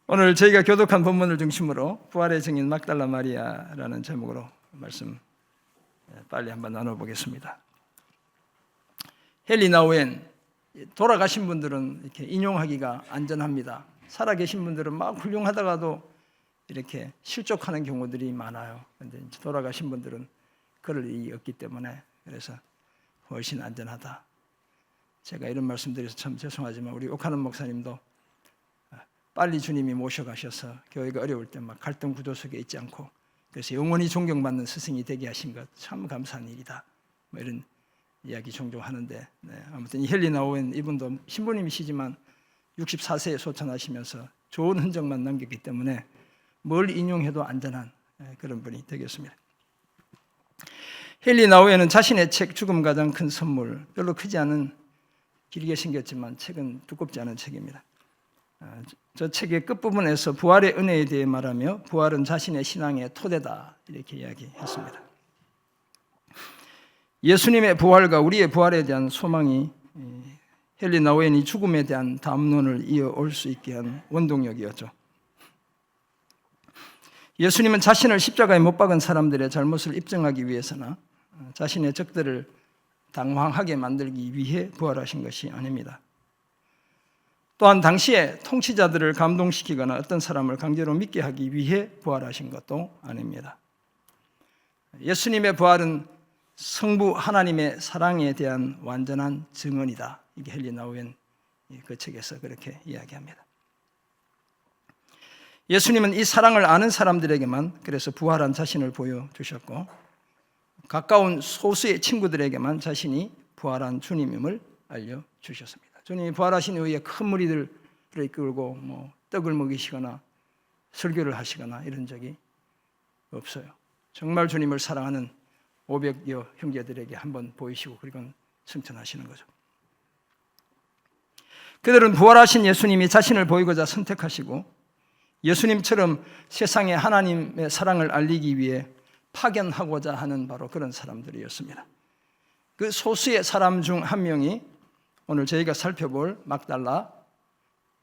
오늘 저희가 교독한 본문을 중심으로 부활의 증인 막달라 마리아라는 제목으로 말씀 빨리 한번 나눠보겠습니다. 헨리 나우엔, 돌아가신 분들은 이렇게 인용하기가 안전합니다. 살아계신 분들은 막 훌륭하다가도 이렇게 실족하는 경우들이 많아요. 그런데 돌아가신 분들은 그럴 일이 없기 때문에 그래서 훨씬 안전하다. 제가 이런 말씀드려서 참 죄송하지만 우리 옥하는 목사님도 빨리 주님이 모셔가셔서 교회가 어려울 때 막 갈등 구조 속에 있지 않고 그래서 영원히 존경받는 스승이 되게 하신 것 참 감사한 일이다. 뭐 이런 이야기 종종 하는데 아무튼 이 헨리 나우엔 이분도 신부님이시지만 64세에 소천하시면서 좋은 흔적만 남겼기 때문에 뭘 인용해도 안전한 그런 분이 되겠습니다. 헨리 나우엔은 자신의 책 죽음 가장 큰 선물, 별로 크지 않은 길게 생겼지만 책은 두껍지 않은 책입니다. 저 책의 끝부분에서 부활의 은혜에 대해 말하며 부활은 자신의 신앙의 토대다 이렇게 이야기했습니다. 예수님의 부활과 우리의 부활에 대한 소망이 헨리 나우엔이 죽음에 대한 담론을 이어올 수 있게 한 원동력이었죠. 예수님은 자신을 십자가에 못 박은 사람들의 잘못을 입증하기 위해서나 자신의 적들을 당황하게 만들기 위해 부활하신 것이 아닙니다. 또한 당시에 통치자들을 감동시키거나 어떤 사람을 강제로 믿게 하기 위해 부활하신 것도 아닙니다. 예수님의 부활은 성부 하나님의 사랑에 대한 완전한 증언이다. 이게 헨리 나우엔 그 책에서 그렇게 이야기합니다. 예수님은 이 사랑을 아는 사람들에게만 그래서 부활한 자신을 보여주셨고 가까운 소수의 친구들에게만 자신이 부활한 주님임을 알려주셨습니다. 주님이 부활하신 이후에 큰 무리들을 이끌고 떡을 먹이시거나 설교를 하시거나 이런 적이 없어요. 정말 주님을 사랑하는 500여 형제들에게 한번 보이시고 그리고 승천하시는 거죠. 그들은 부활하신 예수님이 자신을 보이고자 선택하시고 예수님처럼 세상에 하나님의 사랑을 알리기 위해 파견하고자 하는 바로 그런 사람들이었습니다. 그 소수의 사람 중 한 명이 오늘 저희가 살펴볼 막달라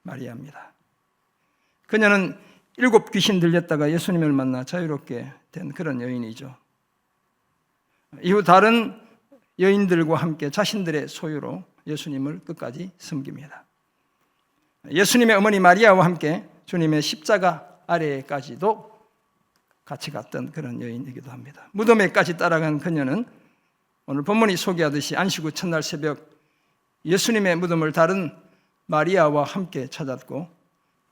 마리아입니다. 그녀는 7 귀신 들렸다가 예수님을 만나 자유롭게 된 그런 여인이죠. 이후 다른 여인들과 함께 자신들의 소유로 예수님을 끝까지 섬깁니다. 예수님의 어머니 마리아와 함께 주님의 십자가 아래까지도 같이 갔던 그런 여인이기도 합니다. 무덤에까지 따라간 그녀는 오늘 본문이 소개하듯이 안식 후 첫날 새벽 예수님의 무덤을 다른 마리아와 함께 찾았고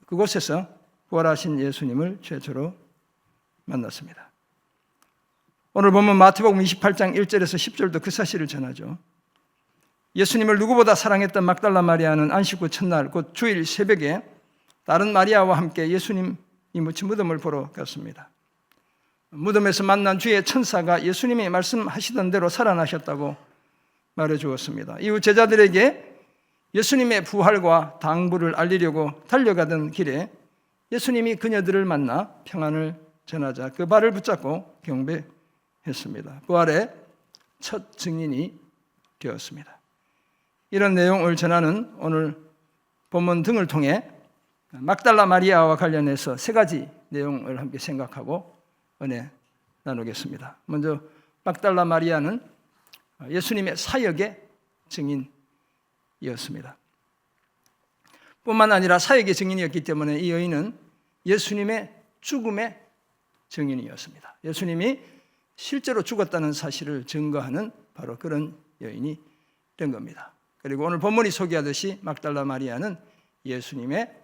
그곳에서 부활하신 예수님을 최초로 만났습니다. 오늘 본문 마태복음 28장 1절에서 10절도 그 사실을 전하죠. 예수님을 누구보다 사랑했던 막달라 마리아는 안식 후 첫날 곧 주일 새벽에 다른 마리아와 함께 예수님이 묻힌 무덤을 보러 갔습니다. 무덤에서 만난 주의 천사가 예수님이 말씀하시던 대로 살아나셨다고 말해 주었습니다. 이후 제자들에게 예수님의 부활과 당부를 알리려고 달려가던 길에 예수님이 그녀들을 만나 평안을 전하자 그 발을 붙잡고 경배했습니다. 부활의 첫 증인이 되었습니다. 이런 내용을 전하는 오늘 본문 등을 통해 막달라 마리아와 관련해서 3가지 내용을 함께 생각하고 은혜 나누겠습니다. 먼저 막달라 마리아는 예수님의 사역의 증인이었습니다. 뿐만 아니라 사역의 증인이었기 때문에 이 여인은 예수님의 죽음의 증인이었습니다. 예수님이 실제로 죽었다는 사실을 증거하는 바로 그런 여인이 된 겁니다. 그리고 오늘 본문이 소개하듯이 막달라 마리아는 예수님의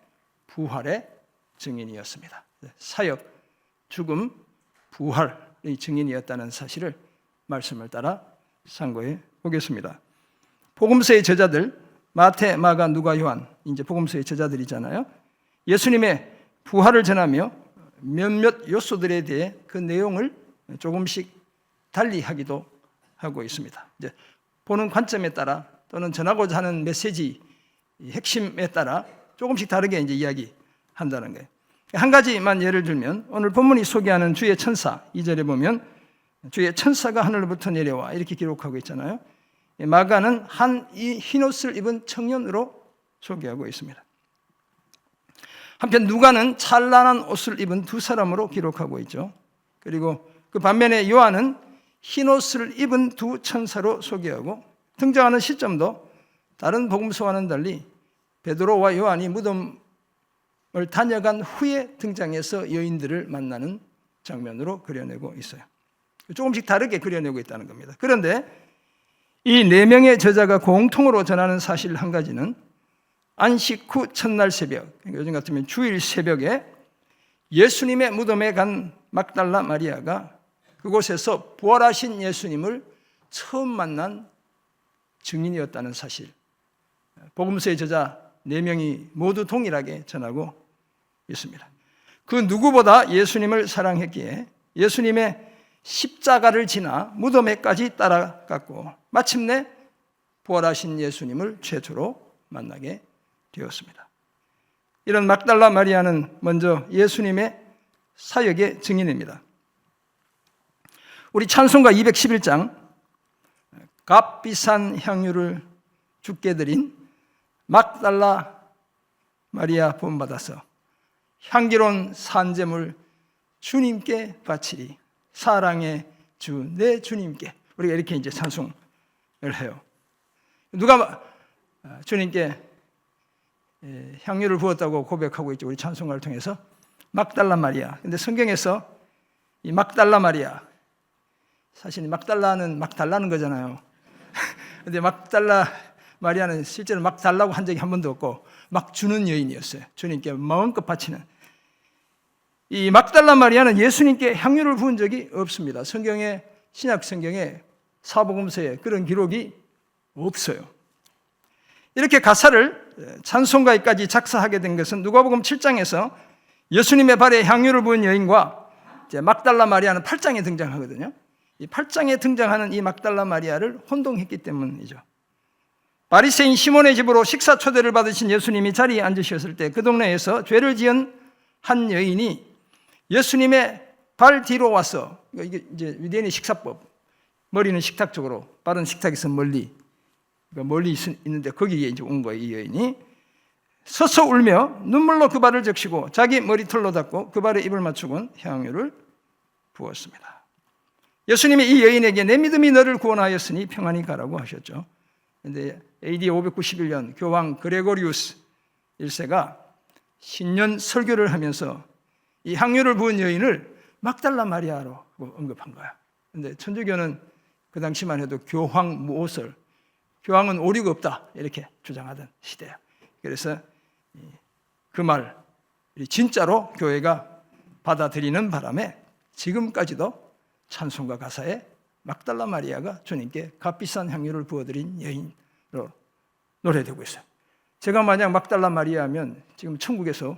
부활의 증인이었습니다. 사역, 죽음, 부활의 증인이었다는 사실을 말씀을 따라 상고해 보겠습니다. 복음서의 저자들 마태, 마가, 누가, 요한 이제 복음서의 저자들이잖아요. 예수님의 부활을 전하며 몇몇 요소들에 대해 그 내용을 조금씩 달리하기도 하고 있습니다. 이제 보는 관점에 따라 또는 전하고자 하는 메시지 핵심에 따라 조금씩 다르게 이제 이야기한다는 거예요. 한 가지만 예를 들면 오늘 본문이 소개하는 주의 천사 2절에 보면 주의 천사가 하늘로부터 내려와 이렇게 기록하고 있잖아요. 마가는 한 흰옷을 입은 청년으로 소개하고 있습니다. 한편 누가는 찬란한 옷을 입은 두 사람으로 기록하고 있죠. 그리고 그 반면에 요한은 흰 옷을 입은 두 천사로 소개하고 등장하는 시점도 다른 복음서와는 달리 베드로와 요한이 무덤을 다녀간 후에 등장해서 여인들을 만나는 장면으로 그려내고 있어요. 조금씩 다르게 그려내고 있다는 겁니다. 그런데 이 네 명의 저자가 공통으로 전하는 사실 한 가지는 안식 후 첫날 새벽, 요즘 같으면 주일 새벽에 예수님의 무덤에 간 막달라 마리아가 그곳에서 부활하신 예수님을 처음 만난 증인이었다는 사실, 복음서의 저자 4명이 모두 동일하게 전하고 있습니다. 그 누구보다 예수님을 사랑했기에 예수님의 십자가를 지나 무덤에까지 따라갔고 마침내 부활하신 예수님을 최초로 만나게 되었습니다. 이런 막달라 마리아는 먼저 예수님의 사역의 증인입니다. 우리 찬송가 211장 값비싼 향유를 주께 드린 막달라 마리아 본받아서 향기로운 산제물 주님께 바치리 사랑의 주 내 주님께, 우리가 이렇게 이제 찬송을 해요. 누가 주님께 향유를 부었다고 고백하고 있죠. 우리 찬송가를 통해서 막달라 마리아. 근데 성경에서 이 막달라 마리아, 사실 막달라는 막 달라는 거잖아요. 근데 막달라 마리아는 실제로 막 달라고 한 적이 한 번도 없고 막 주는 여인이었어요. 주님께 마음껏 바치는. 이 막달라 마리아는 예수님께 향유를 부은 적이 없습니다. 성경에, 신약 성경에, 사복음서에 그런 기록이 없어요. 이렇게 가사를 찬송가에까지 작사하게 된 것은 누가복음 7장에서 예수님의 발에 향유를 부은 여인과 이제 막달라 마리아는 8장에 등장하거든요. 이 8장에 등장하는 이 막달라 마리아를 혼동했기 때문이죠. 바리새인 시몬의 집으로 식사 초대를 받으신 예수님이 자리에 앉으셨을 때 그 동네에서 죄를 지은 한 여인이 예수님의 발 뒤로 와서, 이게 이제 유대인의 식사법, 머리는 식탁 쪽으로, 발은 식탁에서 멀리 있는데 거기에 이제 온 거예요. 이 여인이 서서 울며 눈물로 그 발을 적시고 자기 머리털로 닦고 그 발에 입을 맞추곤 향유를 부었습니다. 예수님이 이 여인에게 내 믿음이 너를 구원하였으니 평안히 가라고 하셨죠. 그런데 AD 591년 교황 그레고리우스 1세가 신년 설교를 하면서 이 향유를 부은 여인을 막달라 마리아로 언급한 거야. 그런데 천주교는 그 당시만 해도 교황 무오설, 교황은 오류가 없다 이렇게 주장하던 시대야. 그래서 그 말 진짜로 교회가 받아들이는 바람에 지금까지도 찬송가 가사에 막달라 마리아가 주님께 값비싼 향유를 부어드린 여인으로 노래되고 있어요. 제가 만약 막달라 마리아 하면 지금 천국에서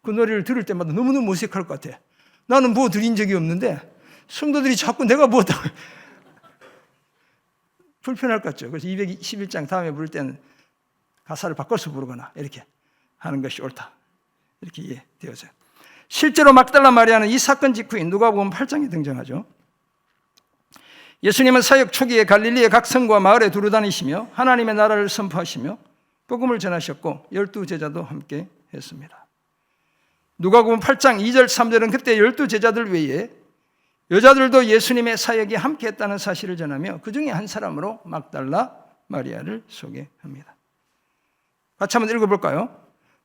그 노래를 들을 때마다 너무너무 어색할 것 같아. 나는 부어드린 적이 없는데 성도들이 자꾸 내가 부었다고 불편할 것 같죠. 그래서 221장 다음에 부를 때는 가사를 바꿔서 부르거나 이렇게 하는 것이 옳다, 이렇게 이해되어져요. 실제로 막달라 마리아는 이 사건 직후인 누가복음 8장에 등장하죠. 예수님은 사역 초기에 갈릴리의 각 성과 마을에 두루 다니시며 하나님의 나라를 선포하시며 복음을 전하셨고 12제자도 함께 했습니다. 누가복음 8장 2절 3절은 그때 12제자들 외에 여자들도 예수님의 사역에 함께 했다는 사실을 전하며 그 중에 한 사람으로 막달라 마리아를 소개합니다. 같이 한번 읽어볼까요?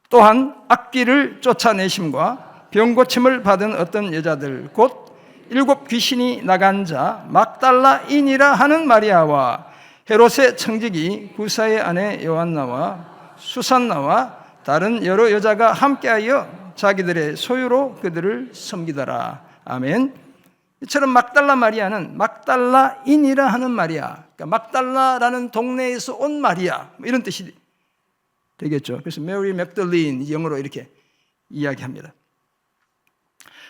또한 악귀를 쫓아내심과 병고침을 받은 어떤 여자들 곧 7 귀신이 나간 자 막달라인이라 하는 마리아와 헤롯의 청지기 구사의 아내 요한나와 수산나와 다른 여러 여자가 함께하여 자기들의 소유로 그들을 섬기더라. 아멘. 이처럼 막달라 마리아는 막달라인이라 하는 마리아, 그러니까 막달라라는 동네에서 온 마리아, 이런 뜻이 되겠죠. 그래서 메리 맥달린 영어로 이렇게 이야기합니다.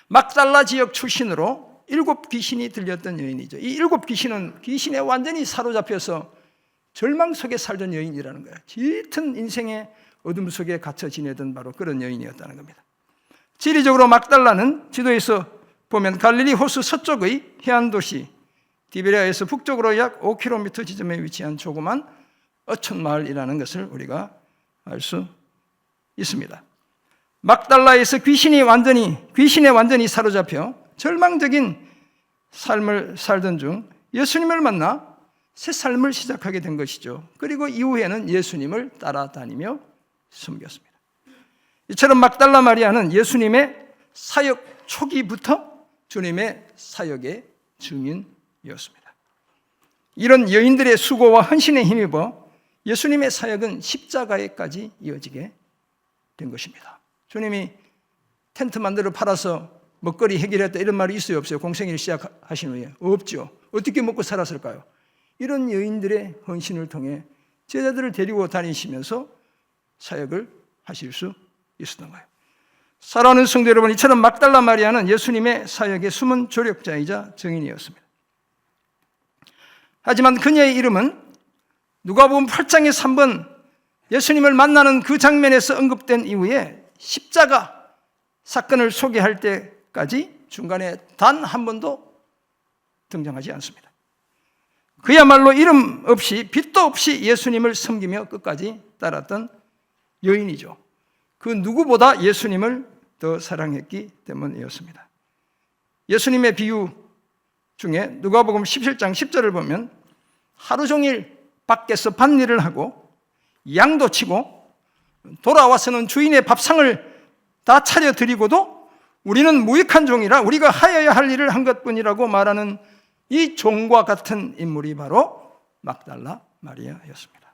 막달라 지역 출신으로 7 귀신이 들렸던 여인이죠. 이 7 귀신은 귀신에 완전히 사로잡혀서 절망 속에 살던 여인이라는 거예요. 짙은 인생의 어둠 속에 갇혀 지내던 바로 그런 여인이었다는 겁니다. 지리적으로 막달라는 지도에서 보면 갈릴리 호수 서쪽의 해안 도시 디베리아에서 북쪽으로 약 5km 지점에 위치한 조그만 어촌 마을이라는 것을 우리가 알 수 있습니다. 막달라에서 귀신에 완전히 사로잡혀 절망적인 삶을 살던 중 예수님을 만나 새 삶을 시작하게 된 것이죠. 그리고 이후에는 예수님을 따라다니며 섬겼습니다. 이처럼 막달라 마리아는 예수님의 사역 초기부터 주님의 사역의 증인이었습니다. 이런 여인들의 수고와 헌신에 힘입어 예수님의 사역은 십자가에까지 이어지게 된 것입니다. 주님이 텐트 만들어 팔아서 먹거리 해결했다 이런 말이 있어요, 없어요? 공생애를 시작하신 후에 없죠. 어떻게 먹고 살았을까요? 이런 여인들의 헌신을 통해 제자들을 데리고 다니시면서 사역을 하실 수 있었던 거예요. 사랑하는 성도 여러분, 이처럼 막달라 마리아는 예수님의 사역의 숨은 조력자이자 증인이었습니다. 하지만 그녀의 이름은 누가복음 8장의 3번 예수님을 만나는 그 장면에서 언급된 이후에 십자가 사건을 소개할 때까지 중간에 단 한 번도 등장하지 않습니다. 그야말로 이름 없이 빛도 없이 예수님을 섬기며 끝까지 따랐던 여인이죠. 그 누구보다 예수님을 더 사랑했기 때문이었습니다. 예수님의 비유 중에 누가복음 17장 10절을 보면 하루 종일 밖에서 밭일을 하고 양도 치고 돌아와서는 주인의 밥상을 다 차려드리고도 우리는 무익한 종이라 우리가 하여야 할 일을 한 것뿐이라고 말하는 이 종과 같은 인물이 바로 막달라 마리아였습니다.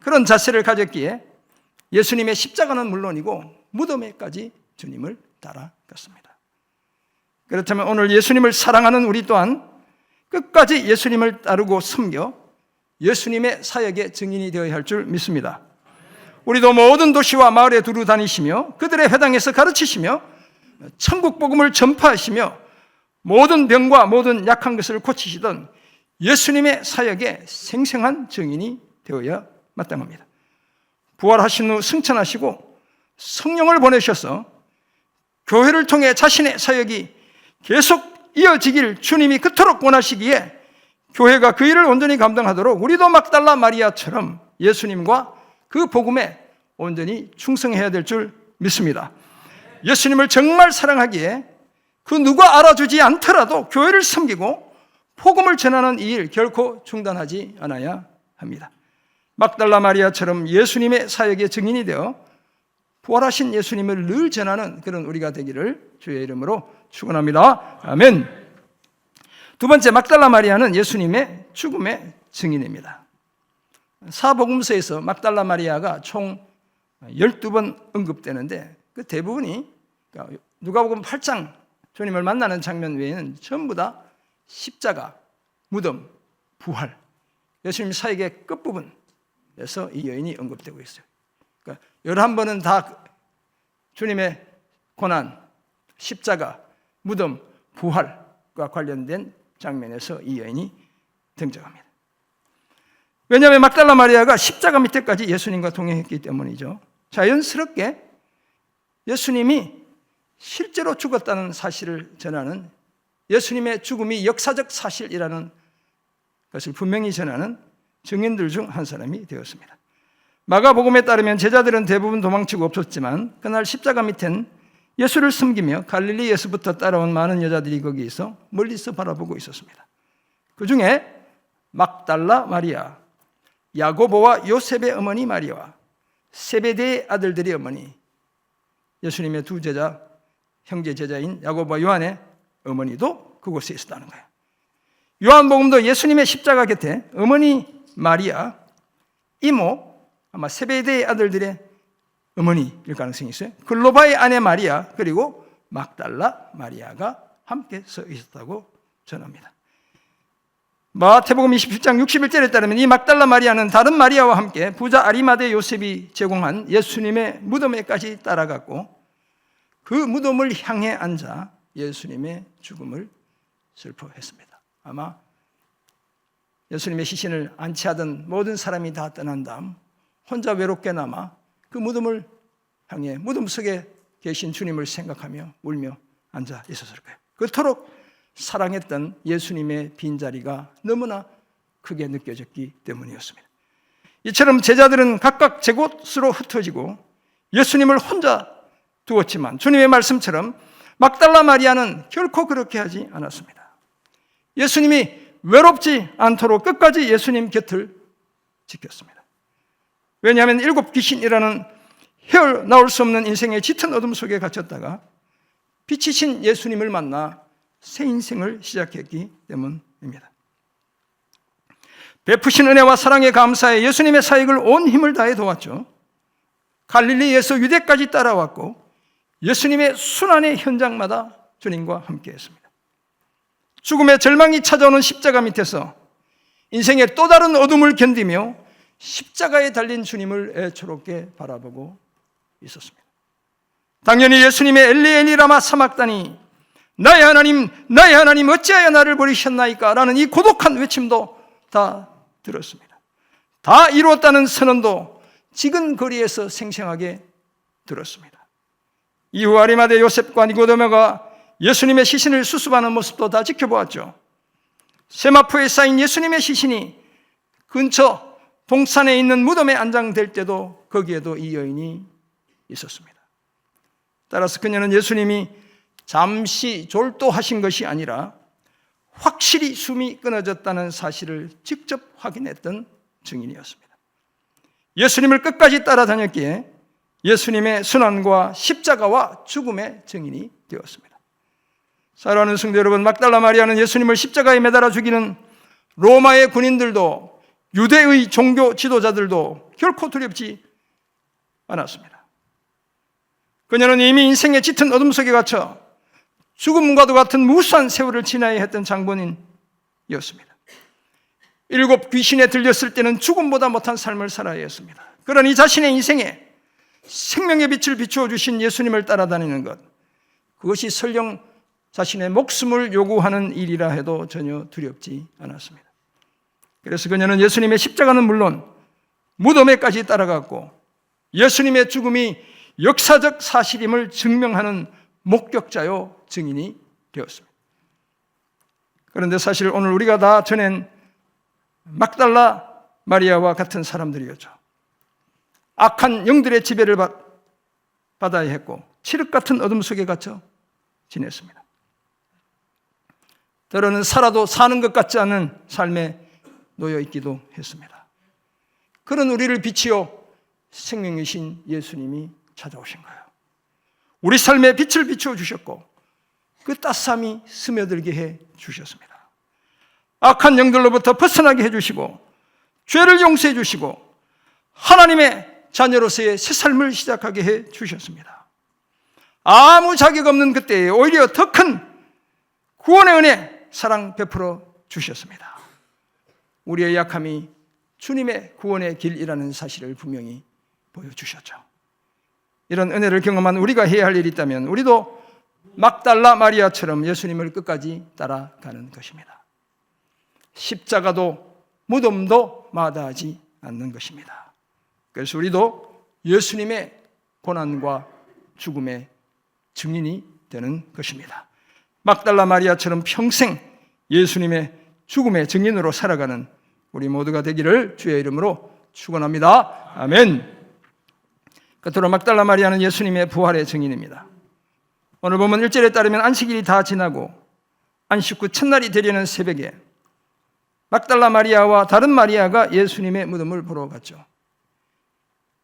그런 자세를 가졌기에 예수님의 십자가는 물론이고 무덤에까지 주님을 따라갔습니다. 그렇다면 오늘 예수님을 사랑하는 우리 또한 끝까지 예수님을 따르고 섬겨 예수님의 사역의 증인이 되어야 할 줄 믿습니다. 우리도 모든 도시와 마을에 두루 다니시며 그들의 회당에서 가르치시며 천국 복음을 전파하시며 모든 병과 모든 약한 것을 고치시던 예수님의 사역의 생생한 증인이 되어야 마땅합니다. 부활하신 후 승천하시고 성령을 보내셔서 교회를 통해 자신의 사역이 계속 이어지길 주님이 그토록 원하시기에 교회가 그 일을 온전히 감당하도록 우리도 막달라 마리아처럼 예수님과 그 복음에 온전히 충성해야 될 줄 믿습니다. 예수님을 정말 사랑하기에 그 누가 알아주지 않더라도 교회를 섬기고 복음을 전하는 이 일 결코 중단하지 않아야 합니다. 막달라 마리아처럼 예수님의 사역의 증인이 되어 부활하신 예수님을 늘 전하는 그런 우리가 되기를 주의 이름으로 축원합니다. 아멘. 두 번째, 막달라 마리아는 예수님의 죽음의 증인입니다. 사복음서에서 막달라 마리아가 총 12번 언급되는데 그 대부분이 누가복음 8장 주님을 만나는 장면 외에는 전부 다 십자가, 무덤, 부활, 예수님 사역의 끝부분에서 이 여인이 언급되고 있어요. 그러니까 11번은 다 주님의 고난, 십자가, 무덤, 부활과 관련된 장면에서 이 여인이 등장합니다. 왜냐하면 막달라 마리아가 십자가 밑에까지 예수님과 동행했기 때문이죠. 자연스럽게 예수님이 실제로 죽었다는 사실을 전하는, 예수님의 죽음이 역사적 사실이라는 것을 분명히 전하는 증인들 중 한 사람이 되었습니다. 마가복음에 따르면 제자들은 대부분 도망치고 없었지만 그날 십자가 밑엔 예수를 섬기며 갈릴리에서부터 따라온 많은 여자들이 거기에서 멀리서 바라보고 있었습니다. 그 중에 막달라 마리아, 야고보와 요셉의 어머니 마리아와 세베대의 아들들의 어머니, 예수님의 두 제자, 형제 제자인 야고보와 요한의 어머니도 그곳에 있었다는 거예요. 요한복음도 예수님의 십자가 곁에 어머니 마리아, 이모, 아마 세베대의 아들들의 어머니일 가능성이 있어요. 글로바의 아내 마리아, 그리고 막달라 마리아가 함께 서 있었다고 전합니다. 마태복음 27장 61절에 따르면 이 막달라 마리아는 다른 마리아와 함께 부자 아리마대 요셉이 제공한 예수님의 무덤에까지 따라갔고 그 무덤을 향해 앉아 예수님의 죽음을 슬퍼했습니다. 아마 예수님의 시신을 안치하던 모든 사람이 다 떠난 다음 혼자 외롭게 남아 그 무덤을 향해 무덤 속에 계신 주님을 생각하며 울며 앉아 있었을 거예요. 그토록 사랑했던 예수님의 빈자리가 너무나 크게 느껴졌기 때문이었습니다. 이처럼 제자들은 각각 제 곳으로 흩어지고 예수님을 혼자 두었지만 주님의 말씀처럼 막달라 마리아는 결코 그렇게 하지 않았습니다. 예수님이 외롭지 않도록 끝까지 예수님 곁을 지켰습니다. 왜냐하면 7 귀신이라는 헤어나올 수 없는 인생의 짙은 어둠 속에 갇혔다가 빛이신 예수님을 만나 새 인생을 시작했기 때문입니다. 베푸신 은혜와 사랑에 감사해 예수님의 사역을 온 힘을 다해 도왔죠. 갈릴리에서 유대까지 따라왔고 예수님의 순환의 현장마다 주님과 함께했습니다. 죽음의 절망이 찾아오는 십자가 밑에서 인생의 또 다른 어둠을 견디며 십자가에 달린 주님을 애초롭게 바라보고 있었습니다. 당연히 예수님의 엘리 엘리 라마 사막다니 나의 하나님 어찌하여 나를 버리셨나이까 라는 이 고독한 외침도 다 들었습니다. 다 이루었다는 선언도 지근거리에서 생생하게 들었습니다. 이후 아리마대 요셉과 니고데모가 예수님의 시신을 수습하는 모습도 다 지켜보았죠. 세마포에 쌓인 예수님의 시신이 근처 동산에 있는 무덤에 안장될 때도 거기에도 이 여인이 있었습니다. 따라서 그녀는 예수님이 잠시 졸도하신 것이 아니라 확실히 숨이 끊어졌다는 사실을 직접 확인했던 증인이었습니다. 예수님을 끝까지 따라다녔기에 예수님의 순환과 십자가와 죽음의 증인이 되었습니다. 사랑하는 성도 여러분, 막달라 마리아는 예수님을 십자가에 매달아 죽이는 로마의 군인들도 유대의 종교 지도자들도 결코 두렵지 않았습니다. 그녀는 이미 인생의 짙은 어둠 속에 갇혀 죽음과도 같은 무수한 세월을 지나야 했던 장본인이었습니다. 7 귀신에 들렸을 때는 죽음보다 못한 삶을 살아야 했습니다. 그러니 자신의 인생에 생명의 빛을 비추어 주신 예수님을 따라다니는 것, 그것이 설령 자신의 목숨을 요구하는 일이라 해도 전혀 두렵지 않았습니다. 그래서 그녀는 예수님의 십자가는 물론 무덤에까지 따라갔고 예수님의 죽음이 역사적 사실임을 증명하는 목격자요 증인이 되었습니다. 그런데 사실 오늘 우리가 다 전한 막달라 마리아와 같은 사람들이었죠. 악한 영들의 지배를 받아야 했고 칠흑 같은 어둠 속에 갇혀 지냈습니다. 때로는 살아도 사는 것 같지 않은 삶에 놓여 있기도 했습니다. 그런 우리를 비추어 생명이신 예수님이 찾아오신 거예요. 우리 삶에 빛을 비추어 주셨고 그 따스함이 스며들게 해 주셨습니다. 악한 영들로부터 벗어나게 해주시고 죄를 용서해 주시고 하나님의 자녀로서의 새 삶을 시작하게 해 주셨습니다. 아무 자격 없는 그때에 오히려 더 큰 구원의 은혜, 사랑 베풀어 주셨습니다. 우리의 약함이 주님의 구원의 길이라는 사실을 분명히 보여주셨죠. 이런 은혜를 경험한 우리가 해야 할 일이 있다면 우리도 막달라 마리아처럼 예수님을 끝까지 따라가는 것입니다. 십자가도 무덤도 마다하지 않는 것입니다. 그래서 우리도 예수님의 고난과 죽음의 증인이 되는 것입니다. 막달라 마리아처럼 평생 예수님의 죽음의 증인으로 살아가는 우리 모두가 되기를 주의 이름으로 축원합니다. 아멘. 끝으로 막달라 마리아는 예수님의 부활의 증인입니다. 오늘 보면 1절에 따르면 안식일이 다 지나고 안식 후 첫날이 되려는 새벽에 막달라 마리아와 다른 마리아가 예수님의 무덤을 보러 갔죠.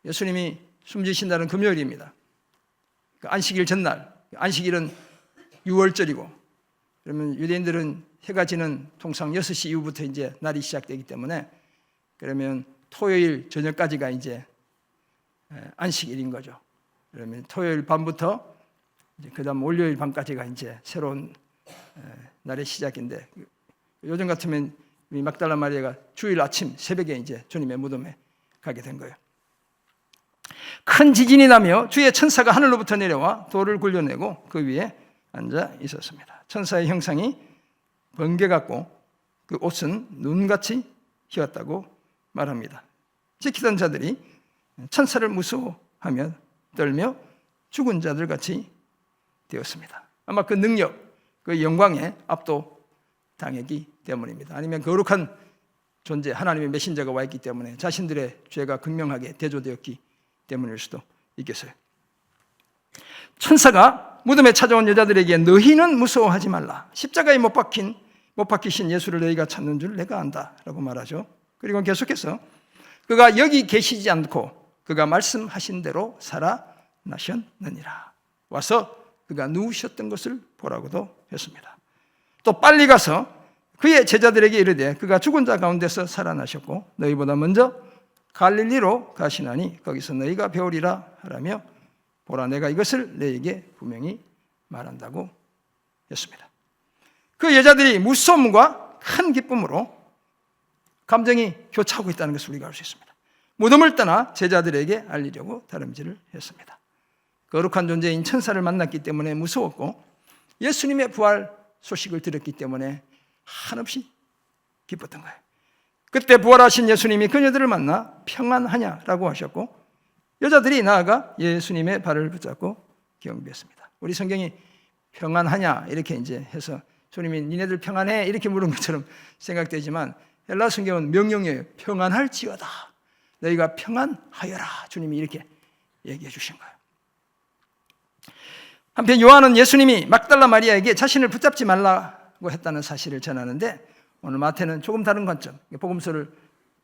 예수님이 숨지신다는 금요일입니다. 안식일 전날, 안식일은 6월절이고 그러면 유대인들은 해가 지는 통상 6시 이후부터 이제 날이 시작되기 때문에 그러면 토요일 저녁까지가 이제 안식일인 거죠. 그러면 토요일 밤부터 그 다음 월요일 밤까지가 이제 새로운 날의 시작인데 요즘 같으면 우리 막달라 마리아가 주일 아침 새벽에 이제 주님의 무덤에 가게 된 거예요. 큰 지진이 나며 주의 천사가 하늘로부터 내려와 돌을 굴려내고 그 위에 앉아 있었습니다. 천사의 형상이 번개 같고 그 옷은 눈같이 휘었다고 말합니다. 지키던 자들이 천사를 무서워하며 떨며 죽은 자들 같이 되었습니다. 아마 그 능력, 그 영광에 압도당했기 때문입니다. 아니면 거룩한 존재, 하나님의 메신저가 와 있기 때문에 자신들의 죄가 극명하게 대조되었기 때문일 수도 있겠어요. 천사가 무덤에 찾아온 여자들에게 너희는 무서워하지 말라. 십자가에 못 박히신 예수를 너희가 찾는 줄 내가 안다 라고 말하죠. 그리고 계속해서 그가 여기 계시지 않고 그가 말씀하신 대로 살아나셨느니라. 와서 그가 누우셨던 것을 보라고도 했습니다. 또 빨리 가서 그의 제자들에게 이르되 그가 죽은 자 가운데서 살아나셨고 너희보다 먼저 갈릴리로 가시나니 거기서 너희가 배우리라 하라며 보라 내가 이것을 너희에게 분명히 말한다고 했습니다. 그 여자들이 무서움과 큰 기쁨으로 감정이 교차하고 있다는 것을 우리가 알 수 있습니다. 무덤을 떠나 제자들에게 알리려고 다름질을 했습니다. 거룩한 존재인 천사를 만났기 때문에 무서웠고 예수님의 부활 소식을 들었기 때문에 한없이 기뻤던 거예요. 그때 부활하신 예수님이 그녀들을 만나 평안하냐라고 하셨고 여자들이 나아가 예수님의 발을 붙잡고 경배했습니다. 우리 성경이 평안하냐 이렇게 이제 해서 주님이 니네들 평안해 이렇게 물은 것처럼 생각되지만 헬라 성경은 명령이에요. 평안할지어다. 너희가 평안하여라. 주님이 이렇게 얘기해 주신 거예요. 한편 요한은 예수님이 막달라 마리아에게 자신을 붙잡지 말라고 했다는 사실을 전하는데 오늘 마태는 조금 다른 관점, 복음서를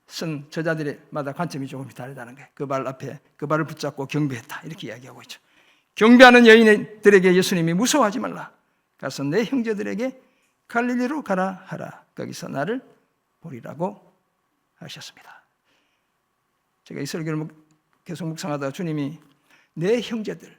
쓴 저자들마다 관점이 조금 다르다는 거예요. 그 발 앞에 그 발을 붙잡고 경배했다 이렇게 이야기하고 있죠. 경배하는 여인들에게 예수님이 무서워하지 말라. 가서 내 형제들에게 갈릴리로 가라 하라. 거기서 나를 보리라고 하셨습니다. 제가 이 설교를 계속 묵상하다가 주님이 내 형제들,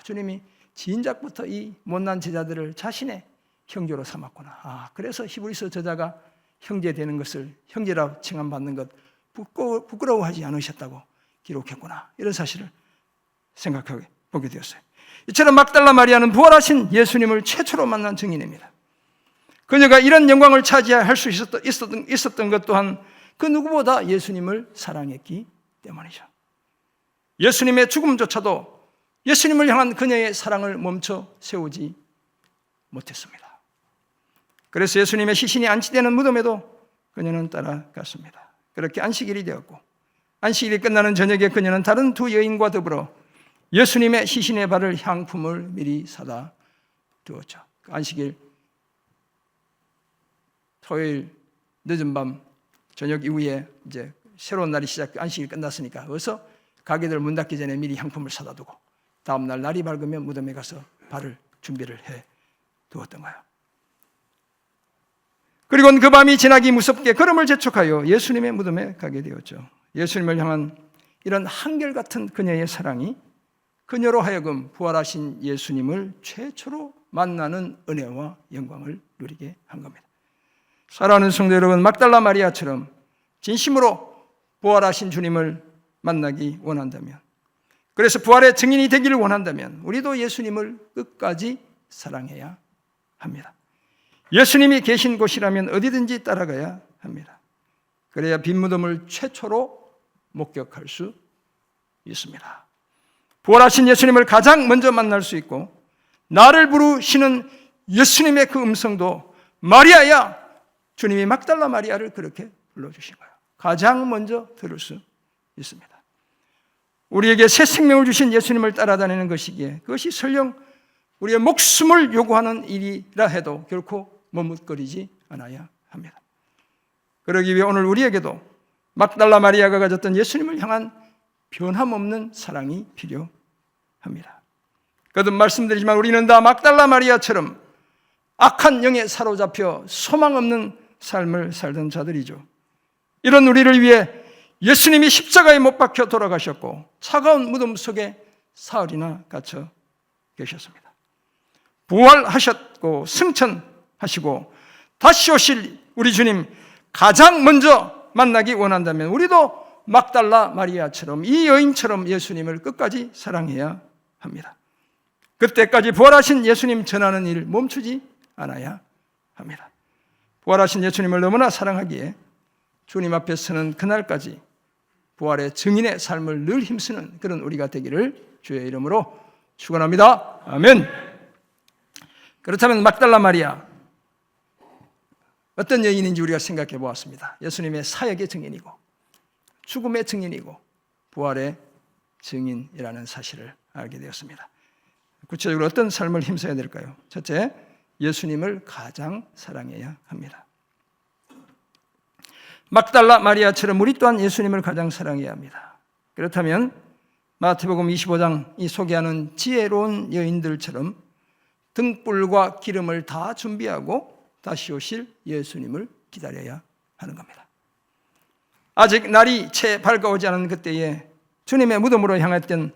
주님이 진작부터 이 못난 제자들을 자신의 형제로 삼았구나. 그래서 히브리서 저자가 형제 되는 것을 형제라 칭함받는 것 부끄러워하지 않으셨다고 기록했구나. 이런 사실을 생각하게 보게 되었어요. 이처럼 막달라 마리아는 부활하신 예수님을 최초로 만난 증인입니다. 그녀가 이런 영광을 차지할 수 있었던 것 또한 그 누구보다 예수님을 사랑했기 때문이죠. 예수님의 죽음조차도 예수님을 향한 그녀의 사랑을 멈춰 세우지 못했습니다. 그래서 예수님의 시신이 안치되는 무덤에도 그녀는 따라갔습니다. 그렇게 안식일이 되었고 안식일이 끝나는 저녁에 그녀는 다른 두 여인과 더불어 예수님의 시신에 바를 향품을 미리 사다 두었죠. 안식일 토요일 늦은 밤 저녁 이후에 이제 새로운 날이 안식일 끝났으니까 어서 가게들 문 닫기 전에 미리 향품을 사다 두고 다음 날 날이 밝으면 무덤에 가서 발을 준비를 해 두었던 거예요. 그리고 그 밤이 지나기 무섭게 걸음을 재촉하여 예수님의 무덤에 가게 되었죠. 예수님을 향한 이런 한결같은 그녀의 사랑이 그녀로 하여금 부활하신 예수님을 최초로 만나는 은혜와 영광을 누리게 한 겁니다. 사랑하는 성도 여러분, 막달라 마리아처럼 진심으로 부활하신 주님을 만나기 원한다면, 그래서 부활의 증인이 되기를 원한다면 우리도 예수님을 끝까지 사랑해야 합니다. 예수님이 계신 곳이라면 어디든지 따라가야 합니다. 그래야 빈 무덤을 최초로 목격할 수 있습니다. 부활하신 예수님을 가장 먼저 만날 수 있고 나를 부르시는 예수님의 그 음성도 마리아야, 주님이 막달라 마리아를 그렇게 불러주신 거예요. 가장 먼저 들을 수 있습니다. 우리에게 새 생명을 주신 예수님을 따라다니는 것이기에 그것이 설령 우리의 목숨을 요구하는 일이라 해도 결코 머뭇거리지 않아야 합니다. 그러기 위해 오늘 우리에게도 막달라 마리아가 가졌던 예수님을 향한 변함없는 사랑이 필요합니다. 거듭 말씀드리지만 우리는 다 막달라 마리아처럼 악한 영에 사로잡혀 소망 없는 삶을 살던 자들이죠. 이런 우리를 위해 예수님이 십자가에 못 박혀 돌아가셨고 차가운 무덤 속에 사흘이나 갇혀 계셨습니다. 부활하셨고 승천하시고 다시 오실 우리 주님 가장 먼저 만나기 원한다면 우리도 막달라 마리아처럼 이 여인처럼 예수님을 끝까지 사랑해야 합니다. 그때까지 부활하신 예수님 전하는 일 멈추지 않아야 합니다. 부활하신 예수님을 너무나 사랑하기에 주님 앞에 서는 그날까지 부활의 증인의 삶을 늘 힘쓰는 그런 우리가 되기를 주의 이름으로 축원합니다. 아멘. 그렇다면 막달라 마리아 어떤 여인인지 우리가 생각해 보았습니다. 예수님의 사역의 증인이고 죽음의 증인이고 부활의 증인이라는 사실을 알게 되었습니다. 구체적으로 어떤 삶을 힘써야 될까요? 첫째, 예수님을 가장 사랑해야 합니다. 막달라 마리아처럼 우리 또한 예수님을 가장 사랑해야 합니다. 그렇다면 마태복음 25장이 소개하는 지혜로운 여인들처럼 등불과 기름을 다 준비하고 다시 오실 예수님을 기다려야 하는 겁니다. 아직 날이 채 밝아오지 않은 그때에 주님의 무덤으로 향했던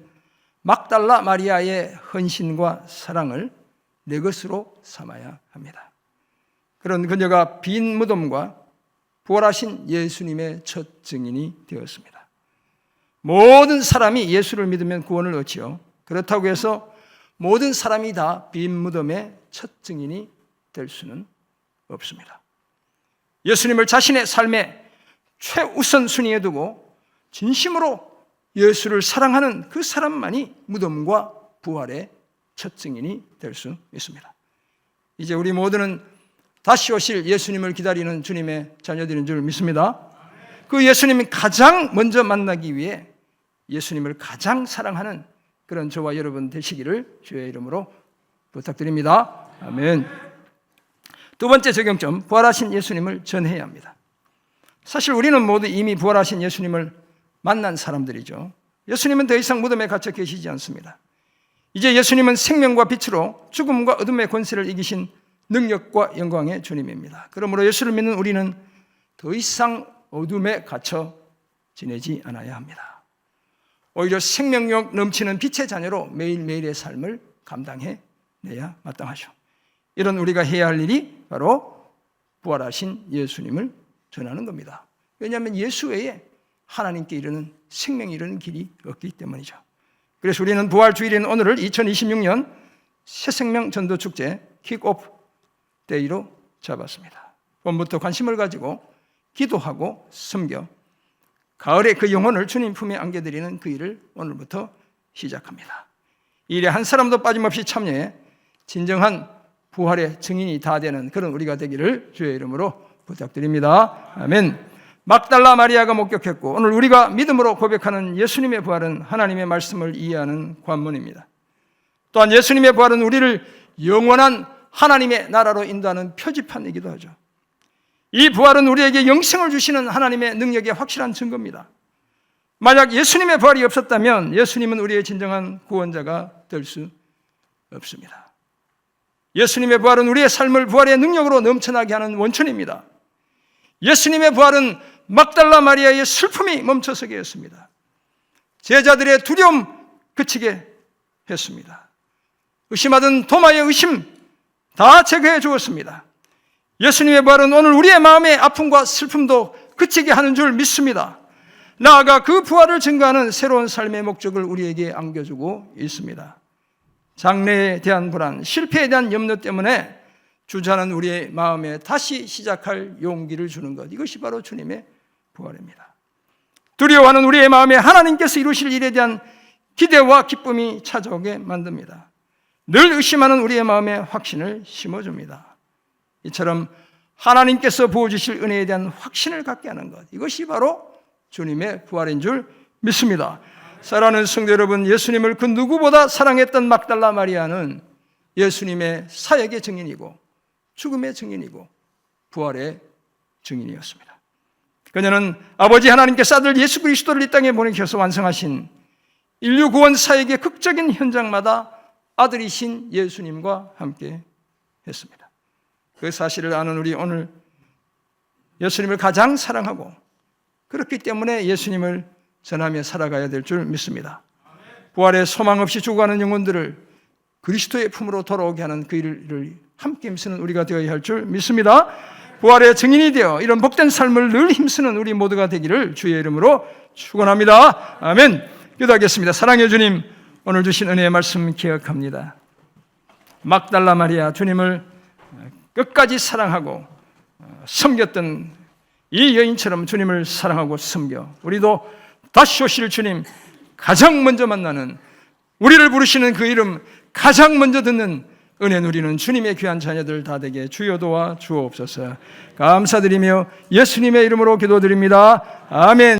막달라 마리아의 헌신과 사랑을 내 것으로 삼아야 합니다. 그런 그녀가 빈 무덤과 부활하신 예수님의 첫 증인이 되었습니다. 모든 사람이 예수를 믿으면 구원을 얻지요. 그렇다고 해서 모든 사람이 다 빈 무덤의 첫 증인이 될 수는 없습니다. 예수님을 자신의 삶의 최우선 순위에 두고 진심으로 예수를 사랑하는 그 사람만이 무덤과 부활의 첫 증인이 될 수 있습니다. 이제 우리 모두는 다시 오실 예수님을 기다리는 주님의 자녀들인 줄 믿습니다. 그 예수님이 가장 먼저 만나기 위해 예수님을 가장 사랑하는 그런 저와 여러분 되시기를 주의 이름으로 부탁드립니다. 아멘. 두 번째 적용점, 부활하신 예수님을 전해야 합니다. 사실 우리는 모두 이미 부활하신 예수님을 만난 사람들이죠. 예수님은 더 이상 무덤에 갇혀 계시지 않습니다. 이제 예수님은 생명과 빛으로 죽음과 어둠의 권세를 이기신 능력과 영광의 주님입니다. 그러므로 예수를 믿는 우리는 더 이상 어둠에 갇혀 지내지 않아야 합니다. 오히려 생명력 넘치는 빛의 자녀로 매일매일의 삶을 감당해내야 마땅하죠. 이런 우리가 해야 할 일이 바로 부활하신 예수님을 전하는 겁니다. 왜냐하면 예수 외에 하나님께 이르는 생명이 이르는 길이 없기 때문이죠. 그래서 우리는 부활 주일인 오늘을 2026년 새생명 전도축제 킥오프 데이로 잡았습니다. 봄부터 관심을 가지고 기도하고 섬겨 가을에 그 영혼을 주님 품에 안겨드리는 그 일을 오늘부터 시작합니다. 이 일에 한 사람도 빠짐없이 참여해 진정한 부활의 증인이 다 되는 그런 우리가 되기를 주의 이름으로 부탁드립니다. 아멘. 막달라 마리아가 목격했고 오늘 우리가 믿음으로 고백하는 예수님의 부활은 하나님의 말씀을 이해하는 관문입니다. 또한 예수님의 부활은 우리를 영원한 하나님의 나라로 인도하는 표지판이기도 하죠. 이 부활은 우리에게 영생을 주시는 하나님의 능력의 확실한 증거입니다. 만약 예수님의 부활이 없었다면 예수님은 우리의 진정한 구원자가 될 수 없습니다. 예수님의 부활은 우리의 삶을 부활의 능력으로 넘쳐나게 하는 원천입니다. 예수님의 부활은 막달라 마리아의 슬픔이 멈춰서게 했습니다. 제자들의 두려움 그치게 했습니다. 의심하던 도마의 의심 다 제거해 주었습니다. 예수님의 부활은 오늘 우리의 마음의 아픔과 슬픔도 그치게 하는 줄 믿습니다. 나아가 그 부활을 증거하는 새로운 삶의 목적을 우리에게 안겨주고 있습니다. 장래에 대한 불안, 실패에 대한 염려 때문에 주저하는 우리의 마음에 다시 시작할 용기를 주는 것, 이것이 바로 주님의 부활입니다. 두려워하는 우리의 마음에 하나님께서 이루실 일에 대한 기대와 기쁨이 찾아오게 만듭니다. 늘 의심하는 우리의 마음에 확신을 심어줍니다. 이처럼 하나님께서 부어주실 은혜에 대한 확신을 갖게 하는 것, 이것이 바로 주님의 부활인 줄 믿습니다. 사랑하는 성도 여러분, 예수님을 그 누구보다 사랑했던 막달라 마리아는 예수님의 사역의 증인이고 죽음의 증인이고 부활의 증인이었습니다. 그녀는 아버지 하나님께서 아들 예수 그리스도를 이 땅에 보내셔서 완성하신 인류 구원 사역의 극적인 현장마다 아들이신 예수님과 함께 했습니다. 그 사실을 아는 우리 오늘 예수님을 가장 사랑하고 그렇기 때문에 예수님을 전하며 살아가야 될 줄 믿습니다. 부활의 소망 없이 죽어가는 영혼들을 그리스도의 품으로 돌아오게 하는 그 일을 함께 힘쓰는 우리가 되어야 할 줄 믿습니다. 부활의 증인이 되어 이런 복된 삶을 늘 힘쓰는 우리 모두가 되기를 주의 이름으로 축원합니다. 아멘. 기도하겠습니다. 사랑의 주님, 오늘 주신 은혜의 말씀 기억합니다. 막달라 마리아, 주님을 끝까지 사랑하고 섬겼던 이 여인처럼 주님을 사랑하고 섬겨 우리도 다시 오실 주님 가장 먼저 만나는, 우리를 부르시는 그 이름 가장 먼저 듣는 은혜 누리는 주님의 귀한 자녀들 다 되게 주여 도와 주옵소서. 감사드리며 예수님의 이름으로 기도드립니다. 아멘.